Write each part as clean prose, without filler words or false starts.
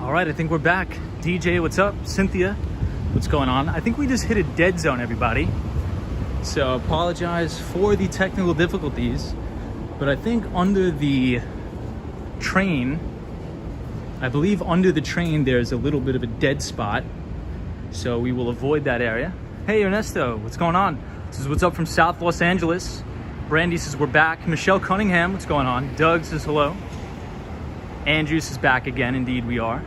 All right, I think we're back. DJ, what's up? Cynthia, what's going on? I think we just hit a dead zone, everybody. So apologize for the technical difficulties, but I think under the train, I believe under the train there's a little bit of a dead spot. So we will avoid that area. Hey Ernesto, what's going on? This is what's up from South Los Angeles. Brandy says we're back. Michelle Cunningham, what's going on? Doug says hello. Andrews is back again. Indeed we are.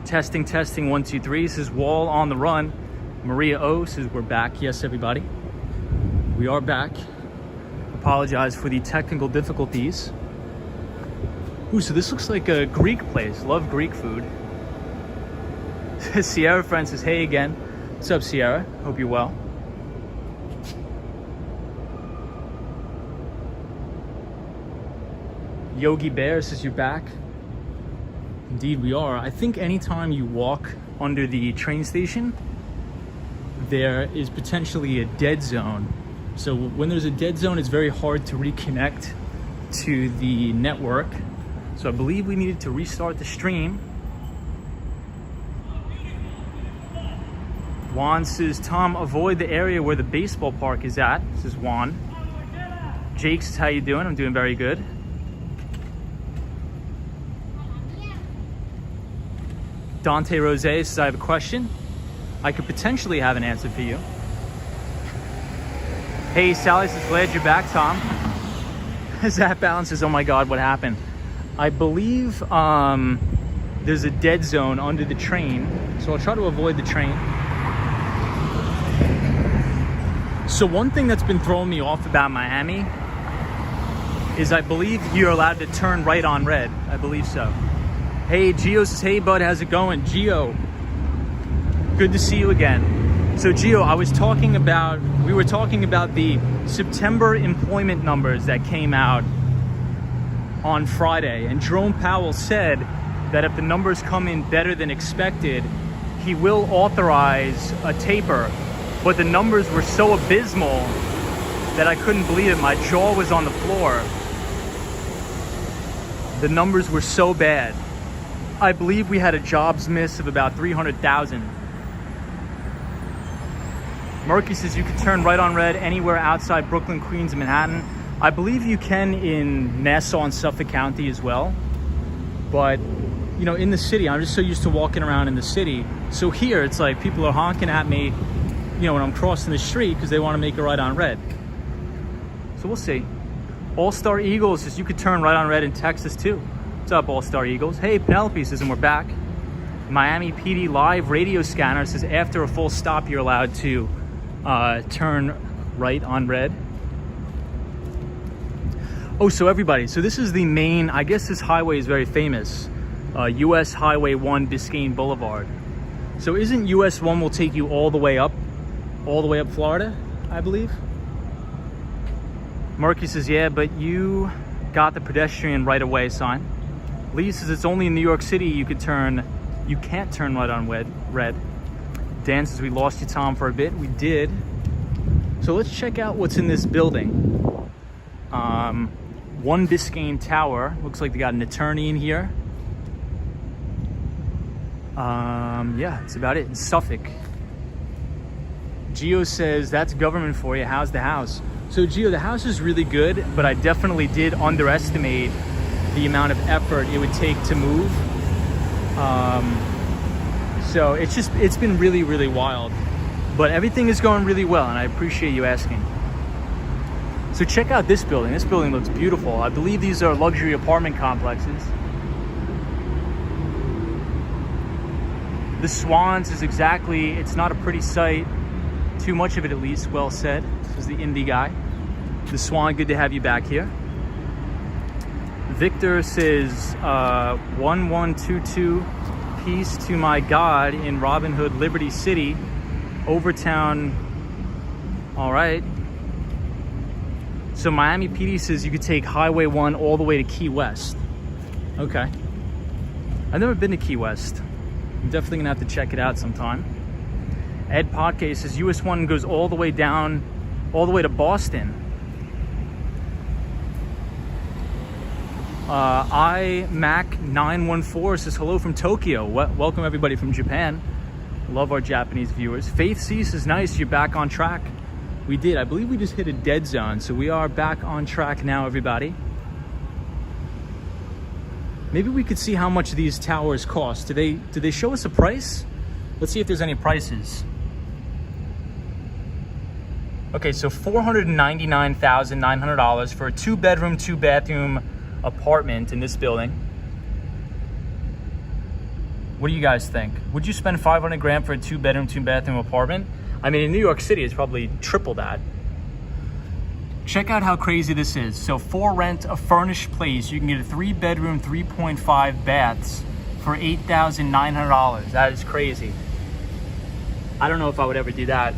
Testing 1 2 3 says Wall on the run. Maria O says we're back. Yes, everybody, we are back. Apologize for the technical difficulties. Ooh, so this looks like a Greek place. Love Greek food. Sierra friend says hey again. What's up, Sierra? Hope you're well. Yogi Bear says you're back. Indeed we are. I think anytime you walk under the train station, there is potentially a dead zone. So when there's a dead zone, it's very hard to reconnect to the network. So I believe we needed to restart the stream. Juan says, Tom, avoid the area where the baseball park is at. This is Juan. Jake says, how you doing? I'm doing very good. Dante Rose says, I have a question. I could potentially have an answer for you. Hey, Sally says, glad you're back, Tom. Zach Balance says, oh my God, what happened? I believe there's a dead zone under the train, so I'll try to avoid the train. So one thing that's been throwing me off about Miami is I believe you're allowed to turn right on red. I believe so. Hey, Gio says, hey bud, how's it going? Gio, good to see you again. So Gio, we were talking about the September employment numbers that came out on Friday, and Jerome Powell said that if the numbers come in better than expected, he will authorize a taper. But the numbers were so abysmal that I couldn't believe it. My jaw was on the floor. The numbers were so bad. I believe we had a jobs miss of about 300,000. Murky says you can turn right on red anywhere outside Brooklyn, Queens, and Manhattan. I believe you can in Nassau and Suffolk County as well. But, you know, in the city, I'm just so used to walking around in the city. So here, it's like people are honking at me, you know, when I'm crossing the street because they want to make a right on red. So we'll see. All-Star Eagles says you could turn right on red in Texas too. What's up, All-Star Eagles? Hey, Penelope says, and we're back. Miami PD live radio scanner says after a full stop, you're allowed to turn right on red. Oh, so everybody, so this is the main, I guess this highway is very famous. US Highway 1 Biscayne Boulevard. So isn't US 1 will take you all the way up Florida, I believe? Murky says, yeah, but you got the pedestrian right away sign. Lee says it's only in New York City you can't turn right on red. Dan says we lost you, Tom, for a bit. We did. So let's check out what's in this building. 1 Biscayne Tower. Looks like they got an attorney in here. Yeah, that's about it. In Suffolk. Gio says that's government for you. How's the house? So Gio, the house is really good, but I definitely did underestimate the amount of effort it would take to move. So it's been really, really wild, but everything is going really well, and I appreciate you asking. So check out this building. This building looks beautiful. I believe these are luxury apartment complexes. The Swans is it's not a pretty sight. Too much of it, at least. Well said. This is the indie guy. The Swan, good to have you back here. Victor says 1122 peace to my God in Robin Hood, Liberty City, Overtown. All right. So Miami PD says you could take Highway 1 all the way to Key West. Okay. I've never been to Key West. I'm definitely gonna have to check it out sometime. Ed Podcast says US 1 goes all the way down, all the way to Boston. iMac914 says hello from Tokyo. Welcome everybody from Japan. Love our Japanese viewers. Faith C says nice, you're back on track. We did. I believe we just hit a dead zone, so we are back on track now, everybody. Maybe we could see how much these towers cost. Do they show us a price? Let's see if there's any prices. Okay, so $499,900 for a 2-bedroom, 2-bathroom apartment in this building. What do you guys think? Would you spend 500 grand for a 2-bedroom, 2-bathroom apartment? I mean, in New York City, it's probably triple that. Check out how crazy this is. So for rent, a furnished place, you can get a 3-bedroom, 3.5 baths for $8,900. That is crazy. I don't know if I would ever do that.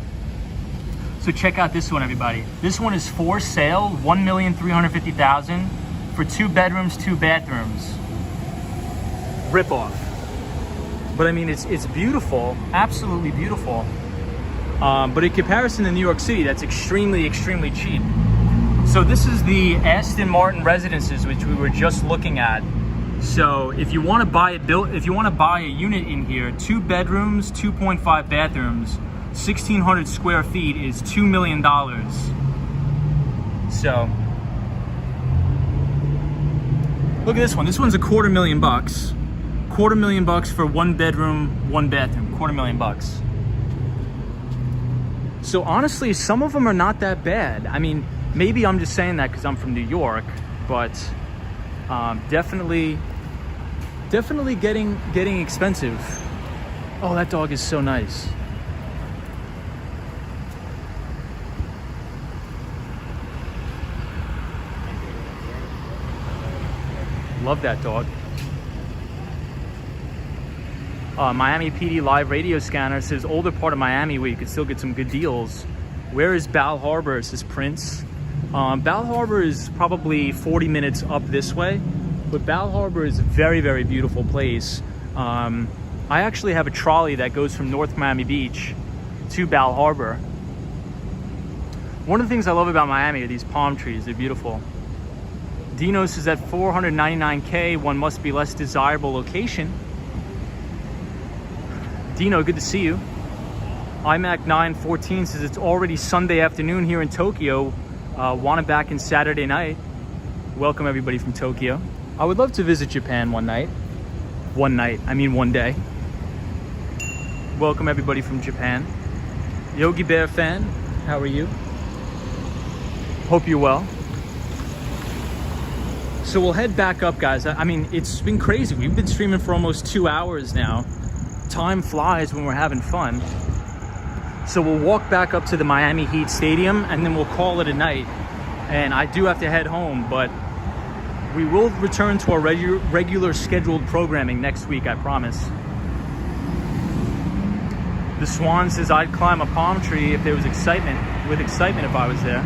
So check out this one, everybody. This one is for sale, $1,350,000 for 2 bedrooms, 2 bathrooms. Rip off. But I mean, it's beautiful, absolutely beautiful. But in comparison to New York City, that's extremely, extremely cheap. So this is the Aston Martin residences, which we were just looking at. So if you want to buy a unit in here, 2 bedrooms, 2.5 bathrooms, 1,600 square feet is $2 million. So look at this one. This one's $250,000. $250,000 for 1 bedroom, 1 bathroom. $250,000. So honestly, some of them are not that bad. I mean, maybe I'm just saying that because I'm from New York, but definitely getting expensive. Oh, that dog is so nice. Love that dog. Miami PD live radio scanner says older part of Miami where you could still get some good deals. Where is Bal Harbor? Says Prince. Bal Harbor is probably 40 minutes up this way, but Bal Harbor is a very, very beautiful place. I actually have a trolley that goes from North Miami Beach to Bal Harbor. One of the things I love about Miami are these palm trees. They're beautiful. Dino says at $499K, one must be less desirable location. Dino, good to see you. iMac914 says it's already Sunday afternoon here in Tokyo. Want it back in Saturday night. Welcome everybody from Tokyo. I would love to visit Japan one night. One day. Welcome everybody from Japan. Yogi Bear fan, how are you? Hope you're well. So we'll head back up, guys. I mean, it's been crazy. We've been streaming for almost 2 hours now. Time flies when we're having fun. So we'll walk back up to the Miami Heat Stadium and then we'll call it a night. And I do have to head home, but we will return to our regular scheduled programming next week, I promise. The Swan says I'd climb a palm tree if there was excitement if I was there.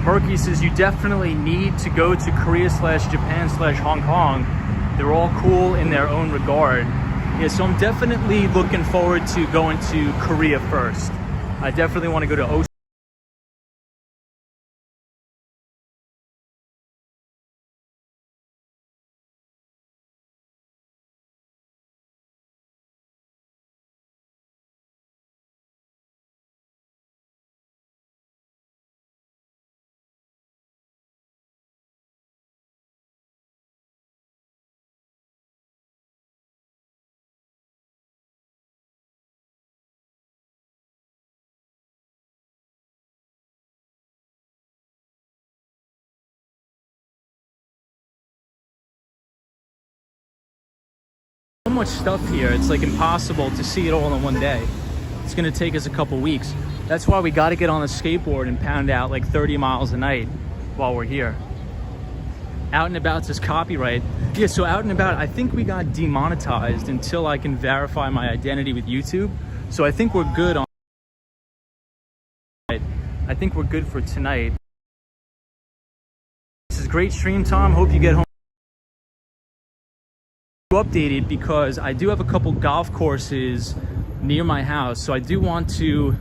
Murky says you definitely need to go to Korea/Japan/Hong Kong. They're all cool in their own regard. Yeah, so I'm definitely looking forward to going to Korea first. I definitely want to go to Osaka. So much stuff here, it's like impossible to see it all in one day. It's gonna take us a couple weeks. That's why we gotta get on a skateboard and pound out like 30 miles a night while we're here. Out and About says copyright. Yeah, so Out and About, I think we got demonetized until I can verify my identity with YouTube. So I think we're good on. I think we're good for tonight. This is a great stream, Tom. Hope you get home updated because I do have a couple golf courses near my house. So I do want to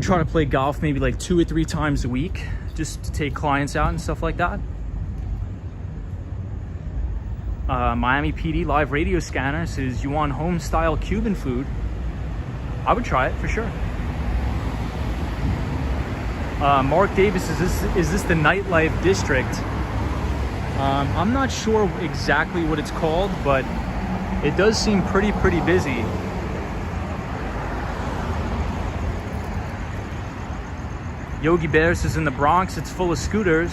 try to play golf maybe like 2 or 3 times a week. just to take clients out and stuff like that. Miami PD live radio scanner says, you want home style Cuban food? I would try it for sure. Mark Davis, is this the nightlife district? I'm not sure exactly what it's called, but it does seem pretty busy. Yogi Bear says, in the Bronx, it's full of scooters.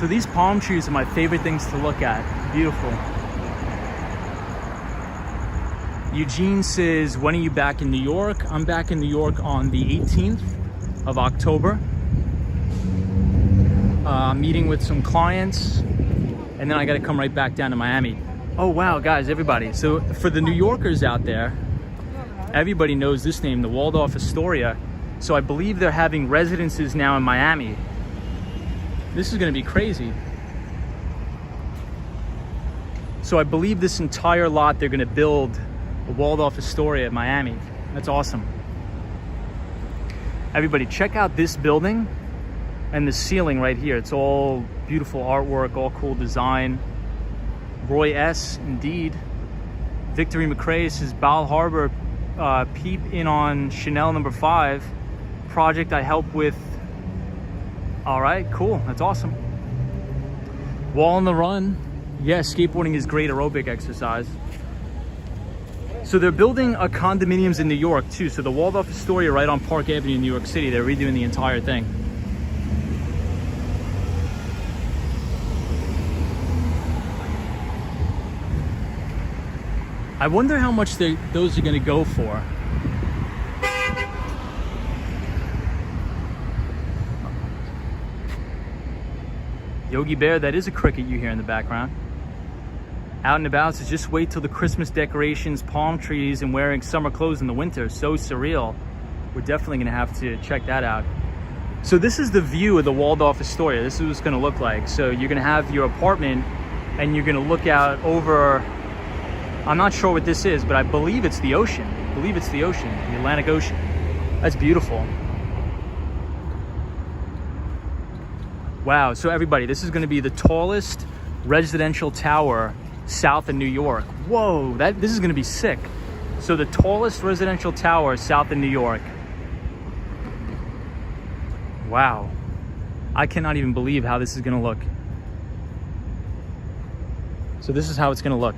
So these palm trees are my favorite things to look at. Beautiful. Eugene says, when are you back in New York? I'm back in New York on the 18th of October. Meeting with some clients, and then I gotta come right back down to Miami. Oh wow, guys, everybody. So for the New Yorkers out there, everybody knows this name, the Waldorf Astoria. So I believe they're having residences now in Miami. This is gonna be crazy. So I believe this entire lot, they're gonna build a Waldorf Astoria in Miami. That's awesome. Everybody, check out this building and the ceiling right here. It's all beautiful artwork, all cool design. Roy S, indeed. Victory McCrae says, Bal Harbor, peep in on Chanel number 5 project I help with. All right, cool, that's awesome. Wall on the Run. Yeah, skateboarding is great aerobic exercise. So they're building a condominiums in New York too. So the Waldorf Astoria right on Park Avenue in New York City, they're redoing the entire thing. I wonder how much those are gonna go for. Yogi Bear, that is a cricket you hear in the background. Out and about says, just wait till the Christmas decorations, palm trees, and wearing summer clothes in the winter. So surreal. We're definitely gonna have to check that out. So this is the view of the Waldorf Astoria. This is what it's gonna look like. So you're gonna have your apartment and you're gonna look out over, I'm not sure what this is, but I believe it's the ocean. I believe it's the ocean, the Atlantic Ocean. That's beautiful. Wow, so everybody, this is gonna be the tallest residential tower south of New York. Whoa, this is gonna be sick. So the tallest residential tower south of New York. Wow, I cannot even believe how this is gonna look. So this is how it's gonna look.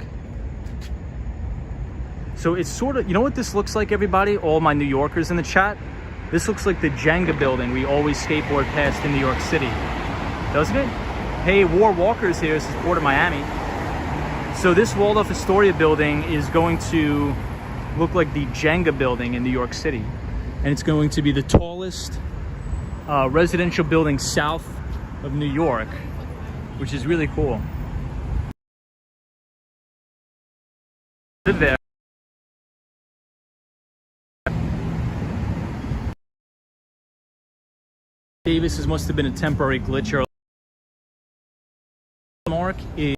So it's sort of, you know what this looks like, everybody? All my New Yorkers in the chat? This looks like the Jenga building we always skateboard past in New York City. Doesn't it? Hey, War Walkers here, this is Port of Miami. So this Waldorf Astoria building is going to look like the Jenga building in New York City. And it's going to be the tallest residential building south of New York, which is really cool. Live there. Davis must have been a temporary glitch. Or Mark is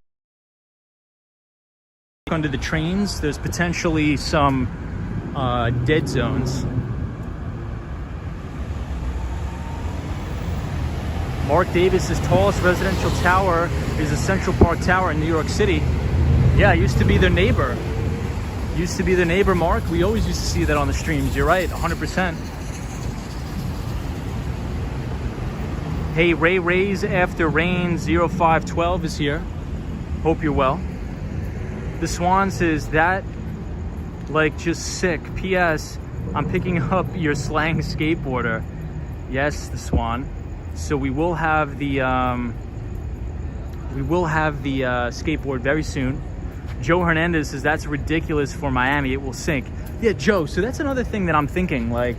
under the trains. There's potentially some dead zones. Mark Davis's tallest residential tower is the Central Park Tower in New York City. Yeah, it used to be their neighbor. Used to be their neighbor, Mark. We always used to see that on the streams. You're right, 100%. Hey, Ray's After Rain 0512 is here. Hope you're well. The Swan says, that like just sick. P.S. I'm picking up your slang skateboarder. Yes, the Swan. So we will have the skateboard very soon. Joe Hernandez says, that's ridiculous for Miami. It will sink. Yeah, Joe. So that's another thing that I'm thinking, like,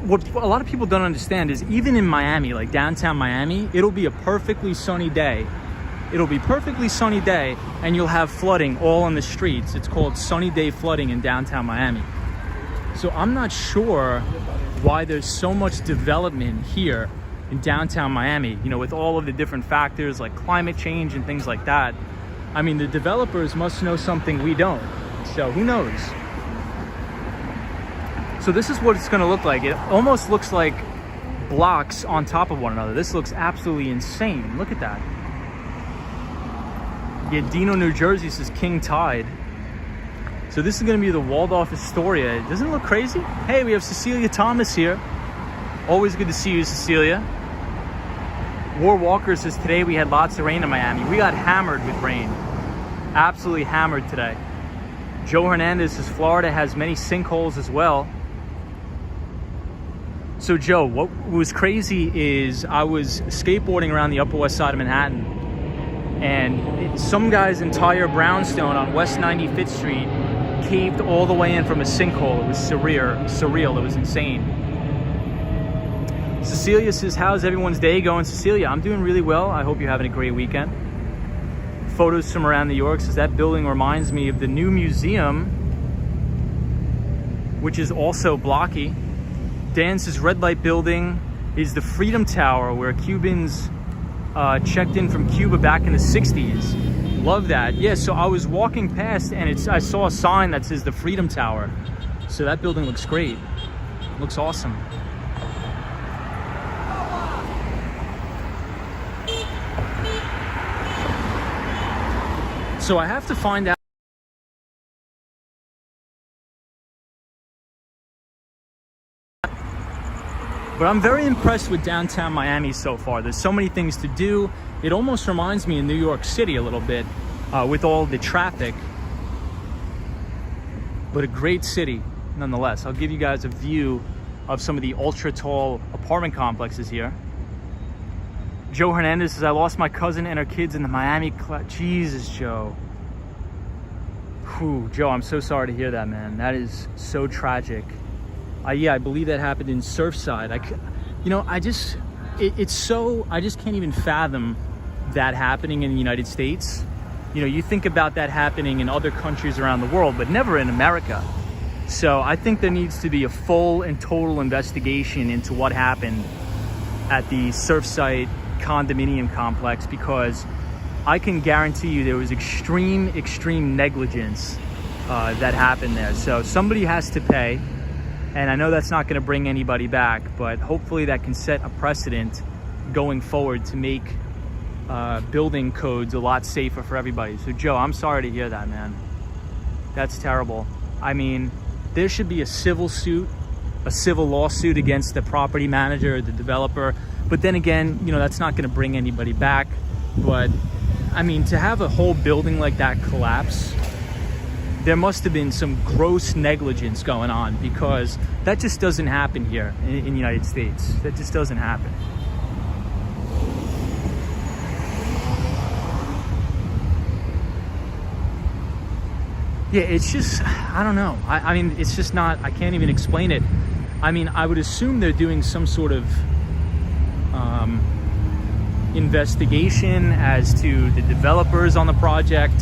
what a lot of people don't understand is even in Miami, like downtown Miami, it'll be a perfectly sunny day. It'll be perfectly sunny day and you'll have flooding all on the streets. It's called sunny day flooding in downtown Miami. So I'm not sure why there's so much development here in downtown Miami, you know, with all of the different factors like climate change and things like that. I mean, the developers must know something we don't. So who knows? So this is what it's going to look like. It almost looks like blocks on top of one another. This looks absolutely insane. Look at that. Dino, New Jersey says King Tide. So this is going to be the Waldorf Astoria. Doesn't it look crazy? Hey, we have Cecilia Thomas here. Always good to see you, Cecilia. War Walker says today we had lots of rain in Miami. We got hammered with rain. Absolutely hammered today. Joe Hernandez says Florida has many sinkholes as well. So Joe, what was crazy is I was skateboarding around the Upper West Side of Manhattan, and some guy's entire brownstone on West 95th Street caved all the way in from a sinkhole. It was surreal. It was insane. Cecilia says, how's everyone's day going? Cecilia, I'm doing really well. I hope you're having a great weekend. Photos from around New York says that building reminds me of the new museum, which is also blocky. Dan says red light building is the Freedom Tower, where Cubans checked in from Cuba back in the 60s. Love that. Yeah, so I was walking past and I saw a sign that says the Freedom Tower. So that building looks great. Looks awesome. So I have to find out. But I'm very impressed with downtown Miami so far. There's so many things to do. It almost reminds me of New York City a little bit with all the traffic. But a great city nonetheless. I'll give you guys a view of some of the ultra tall apartment complexes here. Joe Hernandez says, I lost my cousin and her kids in the Miami Jesus, Joe. Whew, Joe, I'm so sorry to hear that, man. That is so tragic. Yeah, I believe that happened in Surfside. I just can't even fathom that happening in the United States. You know, you think about that happening in other countries around the world, but never in America. So I think there needs to be a full and total investigation into what happened at the Surfside condominium complex, because I can guarantee you there was extreme negligence that happened there. So somebody has to pay. And I know that's not going to bring anybody back, but hopefully that can set a precedent going forward to make building codes a lot safer for everybody. So Joe, I'm sorry to hear that, man. That's terrible. I mean, there should be a civil suit, a civil lawsuit against the property manager or the developer. But then again, you know, that's not going to bring anybody back. But I mean, to have a whole building like that collapse, there must have been some gross negligence going on, because that just doesn't happen here in the United States. That just doesn't happen. Yeah, it's just, I don't know. I mean, it's just not, I can't even explain it. I mean, I would assume they're doing some sort of investigation as to the developers on the project.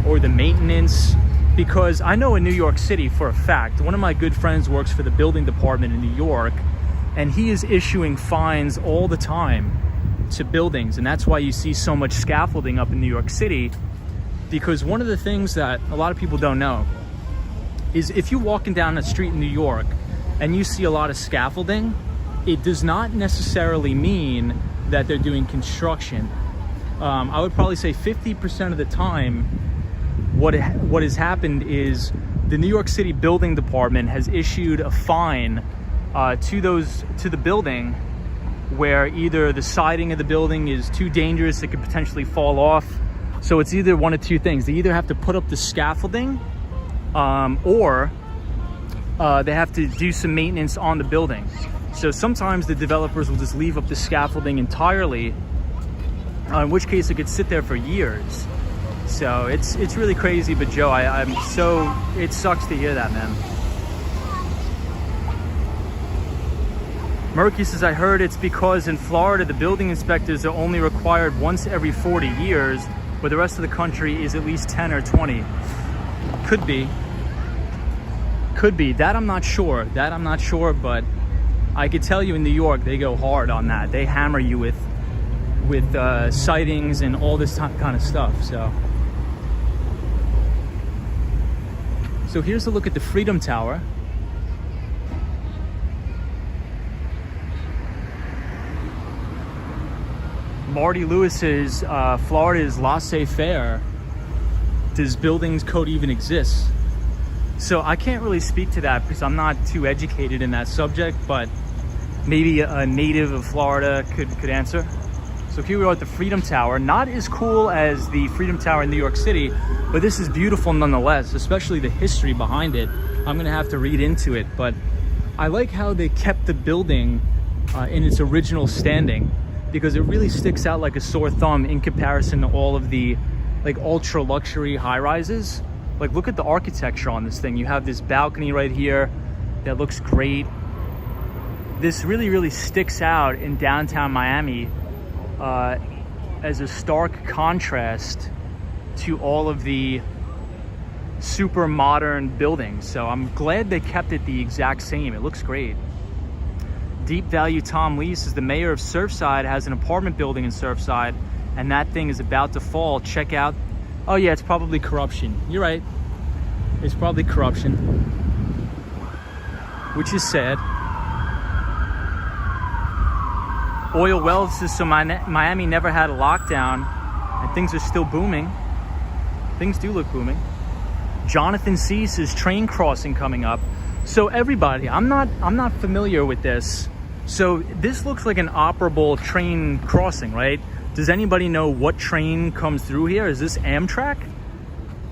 Or the maintenance, because I know in New York City for a fact, one of my good friends works for the building department in New York, and he is issuing fines all the time to buildings. And that's why you see so much scaffolding up in New York City, because one of the things that a lot of people don't know is if you're walking down a street in New York and you see a lot of scaffolding, it does not necessarily mean that they're doing construction. I would probably say 50% of the time, what has happened is the New York City Building Department has issued a fine to the building, where either the siding of the building is too dangerous, it could potentially fall off. So it's either one of two things. They either have to put up the scaffolding, or they have to do some maintenance on the building. So sometimes the developers will just leave up the scaffolding entirely, in which case it could sit there for years. So it's really crazy. But Joe, it sucks to hear that, man. Murky says, I heard it's because in Florida the building inspectors are only required once every 40 years, where the rest of the country is at least 10 or 20. Could be. That I'm not sure. But I could tell you in New York, they go hard on that. They hammer you with sightings and all this kind of stuff. So here's a look at the Freedom Tower. Marty Lewis's Florida's laissez-faire. Does buildings code even exist? So I can't really speak to that because I'm not too educated in that subject, but maybe a native of Florida could answer. So here we are at the Freedom Tower. Not as cool as the Freedom Tower in New York City, but this is beautiful nonetheless, especially the history behind it. I'm gonna have to read into it, but I like how they kept the building in its original standing, because it really sticks out like a sore thumb in comparison to all of the like ultra luxury high rises. Like, look at the architecture on this thing. You have this balcony right here that looks great. This really sticks out in downtown Miami as a stark contrast to all of the super modern buildings. So I'm glad they kept it the exact same. It looks great. Deep Value Tom Lee says the mayor of Surfside has an apartment building in Surfside, and that thing is about to fall. Check out. Oh yeah, it's probably corruption. You're right. It's probably corruption, which is sad. Oil Wells says, so Miami never had a lockdown and things are still booming. Things do look booming. Jonathan C says train crossing coming up. So everybody, I'm not familiar with this. So this looks like an operable train crossing, right? Does anybody know what train comes through here? Is this Amtrak?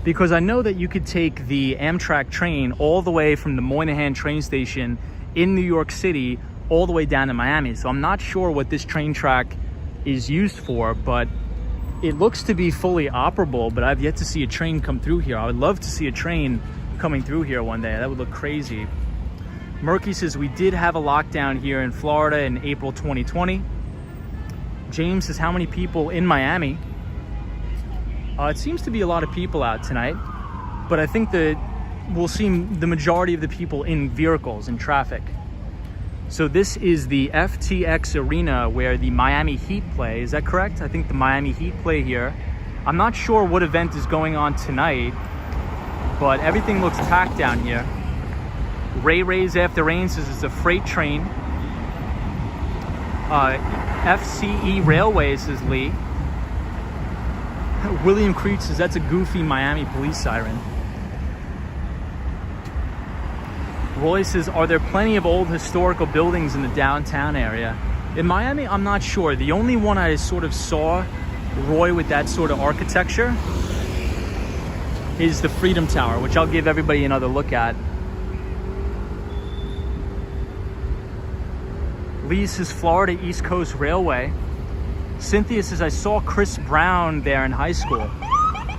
Because I know that you could take the Amtrak train all the way from the Moynihan train station in New York City all the way down to Miami. So I'm not sure what this train track is used for, but it looks to be fully operable, but I've yet to see a train come through here. I would love to see a train coming through here one day. That would look crazy. Murky says we did have a lockdown here in Florida in April 2020. James says, how many people in Miami? It seems to be a lot of people out tonight, but I think that we'll see the majority of the people in vehicles, in traffic. So this is the FTX Arena where the Miami Heat play. Is that correct? I think the Miami Heat play here. I'm not sure what event is going on tonight, but everything looks packed down here. Ray's After Rain says it's a freight train. FCE Railway says Lee. William Creech says that's a goofy Miami police siren. Roy says, are there plenty of old historical buildings in the downtown area? In Miami, I'm not sure. The only one I sort of saw, Roy, with that sort of architecture is the Freedom Tower, which I'll give everybody another look at. Lee says Florida East Coast Railway. Cynthia says I saw Chris Brown there in high school.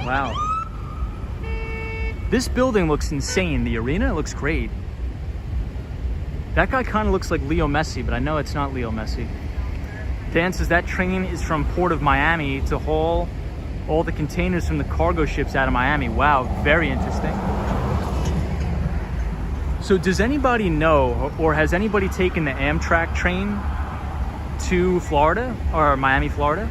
Wow. This building looks insane. The arena looks great. That guy kind of looks like Leo Messi, but I know it's not Leo Messi. Dan says that train is from Port of Miami to haul all the containers from the cargo ships out of Miami. Wow, very interesting. So does anybody know, or has anybody taken the Amtrak train to Florida or Miami, Florida?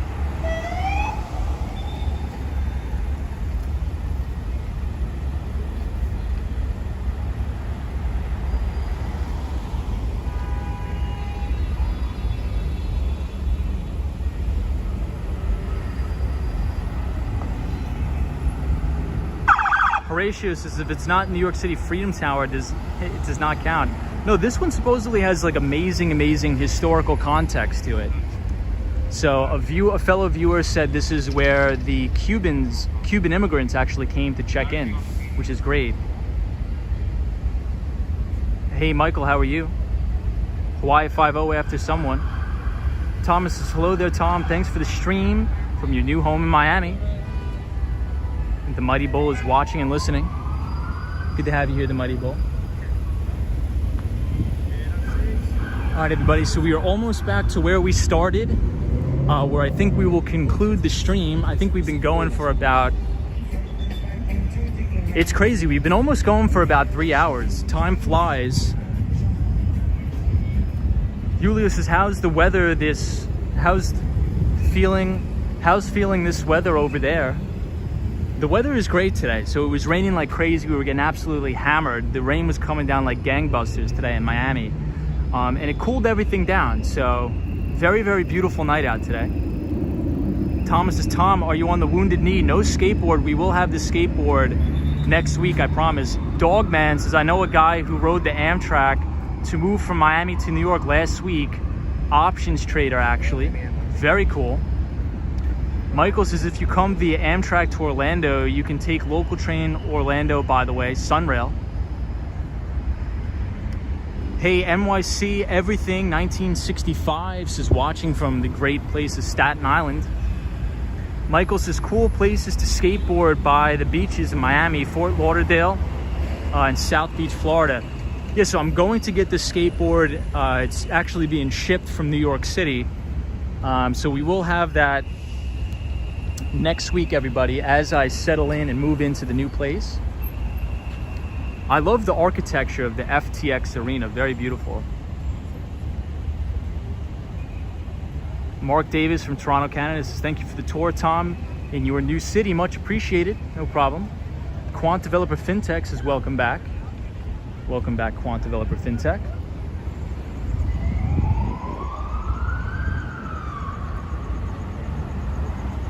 Horatio says if it's not New York City Freedom Tower, it does not count. No, this one supposedly has like amazing historical context to it. So a fellow viewer said this is where the Cuban immigrants actually came to check in, which is great. Hey Michael, how are you? Hawaii 5-0 after someone. Thomas says, hello there Tom, thanks for the stream from your new home in Miami. The Mighty Bull is watching and listening. Good to have you here, the Mighty Bull. All right, everybody, so we are almost back to where we started, where I think we will conclude the stream. I think we've been going for about, it's crazy, we've been almost going for about 3 hours. Time flies. Julio says, how's the weather how's feeling this weather over there? The weather is great today. So it was raining like crazy. We were getting absolutely hammered. The rain was coming down like gangbusters today in Miami. And it cooled everything down. So very, very beautiful night out today. Thomas says, Tom, are you on the Wounded Knee? No skateboard. We will have the skateboard next week, I promise. Dogman says, I know a guy who rode the Amtrak to move from Miami to New York last week. Options trader, actually. Very cool. Michael says, if you come via Amtrak to Orlando, you can take local train Orlando, by the way, Sunrail. Hey, NYC Everything 1965 says, watching from the great place of Staten Island. Michael says, cool places to skateboard by the beaches in Miami, Fort Lauderdale, and South Beach, Florida. Yeah, so I'm going to get the skateboard. It's actually being shipped from New York City. So we will have that next week, everybody, as I settle in and move into the new place. I love the architecture of the FTX Arena. Very beautiful. Mark Davis from Toronto, Canada says, thank you for the tour, Tom, in your new city. Much appreciated. No problem. Quant Developer FinTech says, welcome back. Welcome back, Quant Developer FinTech.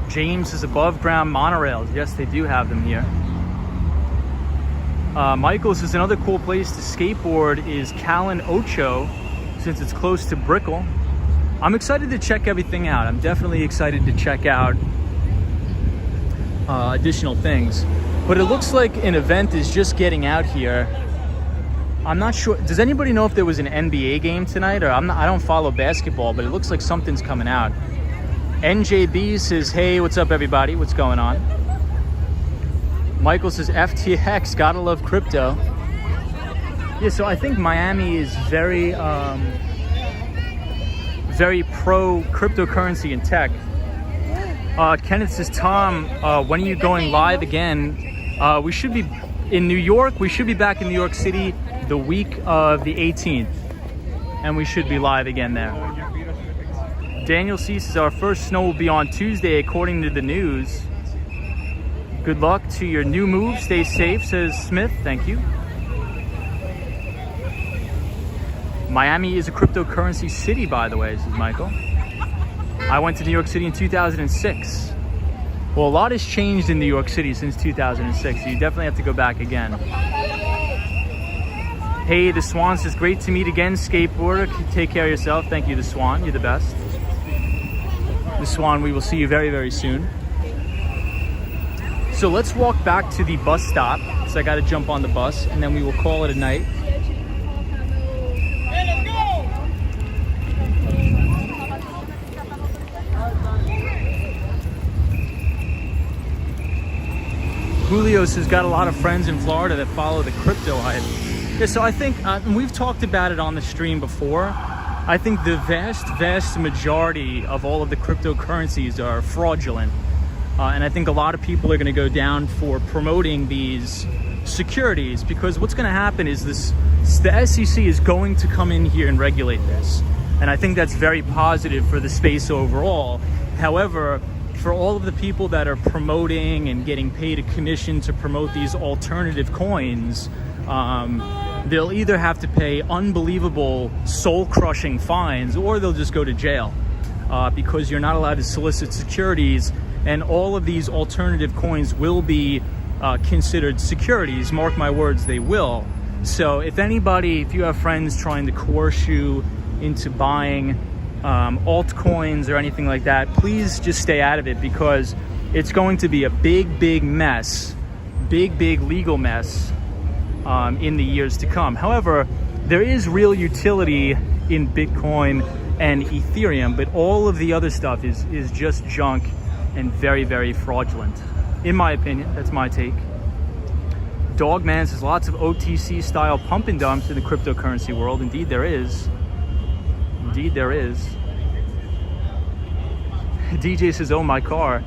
James is above ground monorails. Yes, they do have them here. Michael says another cool place to skateboard is Callan Ocho, since it's close to Brickell. I'm excited to check everything out. I'm definitely excited to check out additional things. But it looks like an event is just getting out here. I'm not sure. Does anybody know if there was an NBA game tonight? Or I don't follow basketball, but it looks like something's coming out. NJB says, hey, what's up, everybody? What's going on? Michael says, FTX, gotta love crypto. Yeah, so I think Miami is very, very pro cryptocurrency and tech. Kenneth says, Tom, when are you going live again? We should be in New York. We should be back in New York City the week of the 18th. And we should be live again there. Daniel C says, our first snow will be on Tuesday, according to the news. Good luck to your new move. Stay safe, says Smith. Thank you. Miami is a cryptocurrency city, by the way, says Michael. I went to New York City in 2006. Well, a lot has changed in New York City since 2006, so you definitely have to go back again. Hey, the Swan says, great to meet again, skateboarder. Take care of yourself. Thank you, the Swan. You're the best. The Swan, we will see you very, very soon. So let's walk back to the bus stop, because I got to jump on the bus, and then we will call it a night. Julio says, got a lot of friends in Florida that follow the crypto hype. Yeah, so I think, and we've talked about it on the stream before, I think the vast majority of all of the cryptocurrencies are fraudulent. And I think a lot of people are going to go down for promoting these securities, because what's going to happen is the SEC is going to come in here and regulate this. And I think that's very positive for the space overall. However, for all of the people that are promoting and getting paid a commission to promote these alternative coins, they'll either have to pay unbelievable soul-crushing fines, or they'll just go to jail, because you're not allowed to solicit securities, and all of these alternative coins will be considered securities. Mark my words, they will. So if you have friends trying to coerce you into buying altcoins or anything like that, please just stay out of it, because it's going to be a big mess, big legal mess in the years to come. However, there is real utility in Bitcoin and Ethereum, but all of the other stuff is just junk and very fraudulent, in my opinion. That's my take. Dogman says, lots of OTC style pump and dumps in the cryptocurrency world. Indeed there is. Indeed there is. DJ says, oh, my car.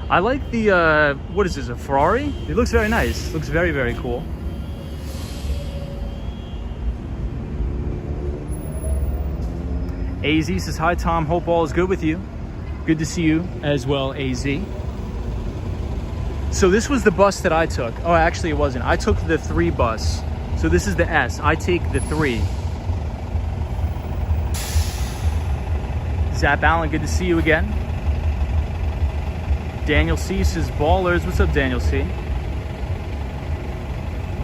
I like the, what is this, a Ferrari? It looks very nice. It looks very cool. AZ says, hi Tom, hope all is good with you. Good to see you as well, AZ. So this was the bus that I took. Oh, actually it wasn't. I took the 3 bus. So this is the S. I take the 3. Zap Allen, good to see you again. Daniel C says, ballers. What's up, Daniel C?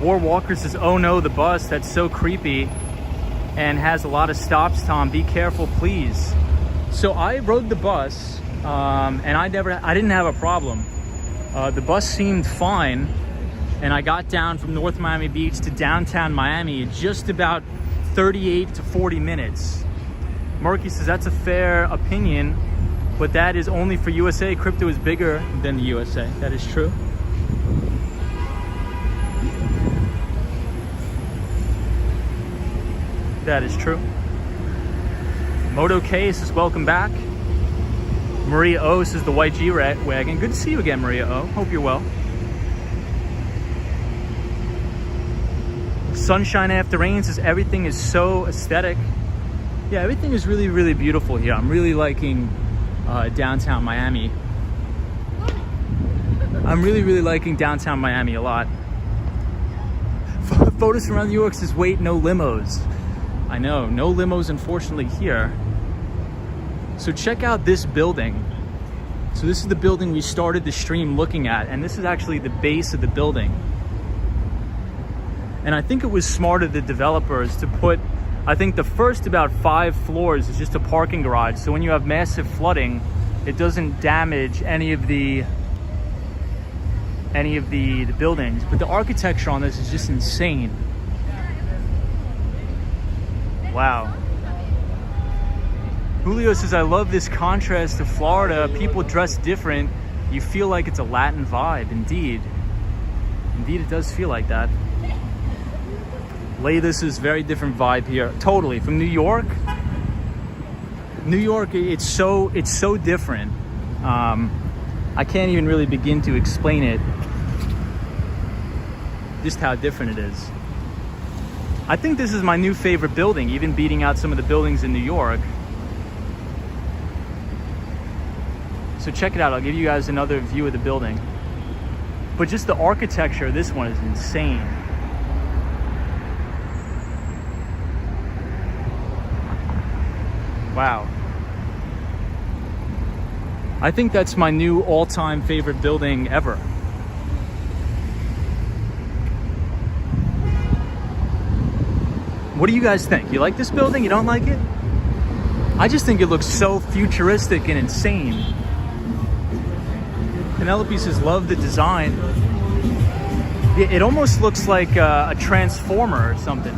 War Walker says, oh no, the bus, that's so creepy and has a lot of stops, Tom. Be careful, please. So I rode the bus and I didn't have a problem. The bus seemed fine, and I got down from North Miami Beach to downtown Miami in just about 38 to 40 minutes. Murky says, that's a fair opinion, but that is only for USA. Crypto is bigger than the USA. That is true. That is true. Moto K says, welcome back. Maria O says, the white G-Wagon. Good to see you again, Maria O. Hope you're well. Sunshine After Rain says, everything is so aesthetic. Yeah, everything is really, really beautiful here. I'm really liking downtown Miami. I'm really, really liking downtown Miami a lot. Photos from around New York says, wait, no limos. I know, no limos unfortunately here. So check out this building. So this is the building we started the stream looking at, and this is actually the base of the building. And I think it was smart of the developers to put, I think the first about 5 floors is just a parking garage. So when you have massive flooding, it doesn't damage any of the buildings. But the architecture on this is just insane. Wow. Julio says, I love this contrast to Florida. People dress different. You feel like it's a Latin vibe. Indeed. Indeed, it does feel like that. This is very different vibe here. Totally. From New York. New York, it's so different. I can't even really begin to explain it. Just how different it is. I think this is my new favorite building, even beating out some of the buildings in New York. So check it out. I'll give you guys another view of the building. But just the architecture of this one is insane. Wow. I think that's my new all-time favorite building ever. What do you guys think? You like this building? You don't like it? I just think it looks so futuristic and insane. Penelope says, love the design. It almost looks like a transformer or something.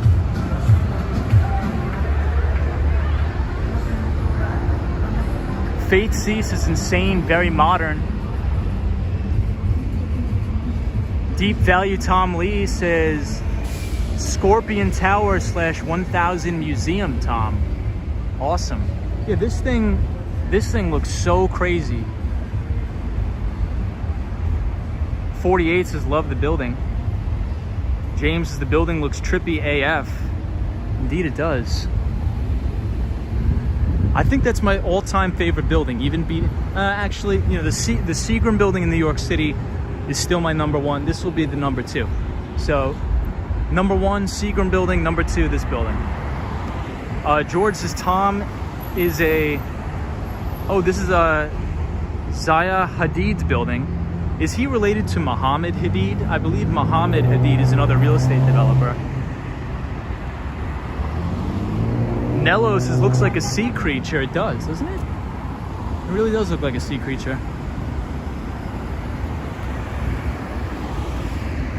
Faith Cease is insane, very modern. Deep Value Tom Lee says, Scorpion Tower / 1000 Museum, Tom. Awesome. Yeah, this thing looks so crazy. 48 says, love the building. James says, the building looks trippy AF. Indeed it does. I think that's my all-time favorite building, even beat actually, you know, the Seagram building in New York City is still my number 1. This will be the number 2. So number 1, Seagram building. Number 2, this building. George says, Tom is this is a Zaha Hadid building. Is he related to Mohammed Hadid? I believe Mohammed Hadid is another real estate developer. Nello says, looks like a sea creature. It does, doesn't it? It really does look like a sea creature.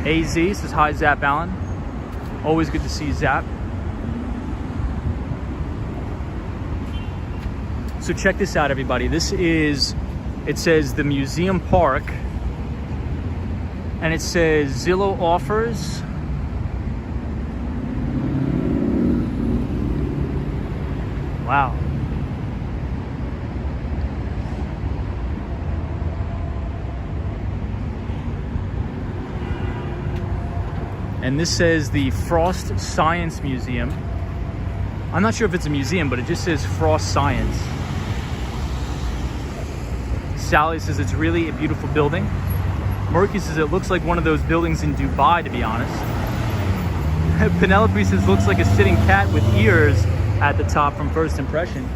AZ says, hi, Zap Allen. Always good to see Zap. So check this out, everybody. It says the Museum Park, and it says Zillow offers wow. And this says the Frost Science Museum. I'm not sure if it's a museum, but it just says Frost Science. Sally says it's really a beautiful building. Murky says it looks like one of those buildings in Dubai, to be honest. Penelope says looks like a sitting cat with ears at the top from first impression.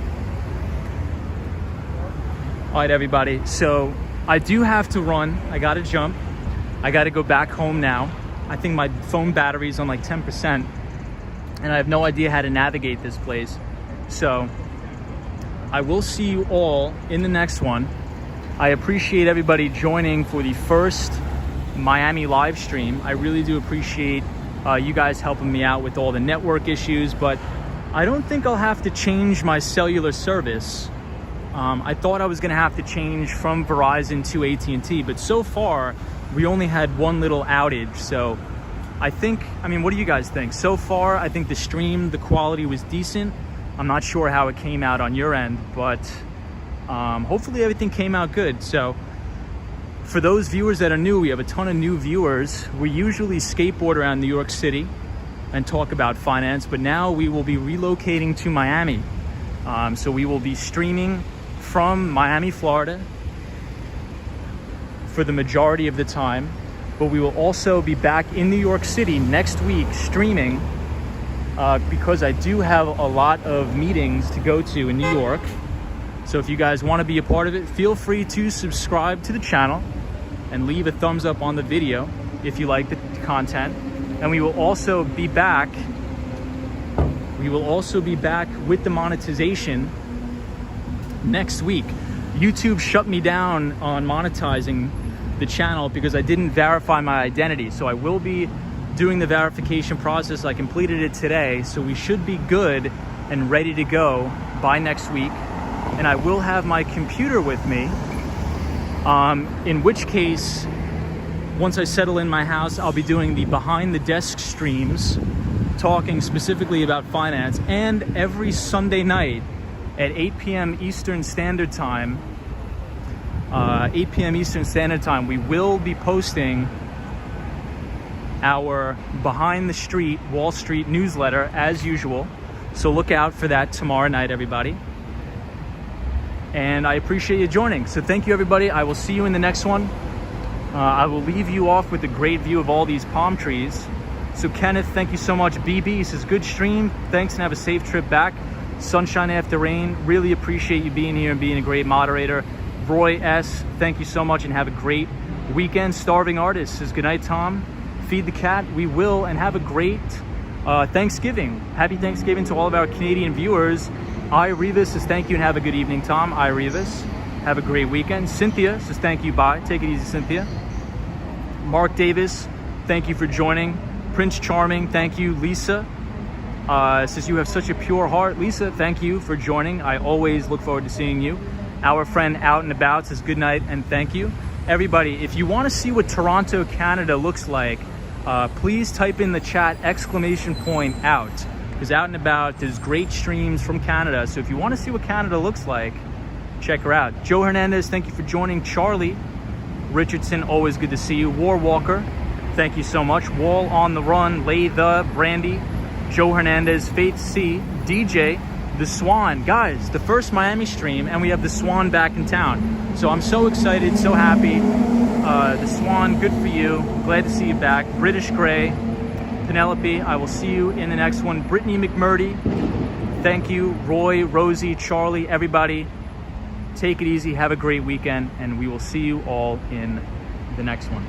All right, everybody. So I do have to run. I got to jump. I got to go back home now. I think my phone battery's on like 10%, and I have no idea how to navigate this place. So I will see you all in the next one. I appreciate everybody joining for the first Miami live stream. I really do appreciate you guys helping me out with all the network issues, but I don't think I'll have to change my cellular service. I thought I was gonna have to change from Verizon to AT&T, but so far we only had one little outage. So I mean, what do you guys think? So far, I think the stream, the quality was decent. I'm not sure how it came out on your end, but hopefully everything came out good. So for those viewers that are new, we have a ton of new viewers. We usually skateboard around New York City and talk about finance, but now we will be relocating to Miami. So we will be streaming from Miami, Florida for the majority of the time, but we will also be back in New York City next week streaming because I do have a lot of meetings to go to in New York. So if you guys want to be a part of it, feel free to subscribe to the channel and leave a thumbs up on the video if you like the content. And we will also be back with the monetization next week. YouTube shut me down on monetizing the channel because I didn't verify my identity. So I will be doing the verification process. I completed it today, so we should be good and ready to go by next week. And I will have my computer with me, in which case, once I settle in my house, I'll be doing the behind the desk streams, talking specifically about finance. And every Sunday night at 8 p.m. Eastern Standard Time, we will be posting our Behind the Street Wall Street newsletter as usual. So look out for that tomorrow night, everybody. And I appreciate you joining. So thank you, everybody. I will see you in the next one. I will leave you off with a great view of all these palm trees. So Kenneth, thank you so much. BB says, good stream. Thanks and have a safe trip back. Sunshine after rain. Really appreciate you being here and being a great moderator. Roy S, thank you so much and have a great weekend. Starving Artist says, good night, Tom. Feed the cat. We will, and have a great Thanksgiving. Happy Thanksgiving to all of our Canadian viewers. I Rivas says thank you and have a good evening, Tom. I Rivas, have a great weekend. Cynthia says thank you, bye. Take it easy, Cynthia. Mark Davis, thank you for joining. Prince Charming, thank you. Lisa says you have such a pure heart. Lisa, thank you for joining. I always look forward to seeing you. Our friend Out and About says good night and thank you. Everybody, if you want to see what Toronto, Canada looks like, please type in the chat !out. Because Out and About does great streams from Canada. So if you want to see what Canada looks like, check her out. Joe Hernandez, thank you for joining. Charlie Richardson, always good to see you. War Walker, thank you so much. Wall on the Run, Lay the, Brandy, Joe Hernandez, Faith C, DJ, The Swan. Guys, the first Miami stream, and we have The Swan back in town. So I'm so excited, so happy. The Swan, good for you. Glad to see you back. British Gray, Penelope, I will see you in the next one. Brittany McMurdy, thank you. Roy, Rosie, Charlie, everybody, take it easy. Have a great weekend, and we will see you all in the next one.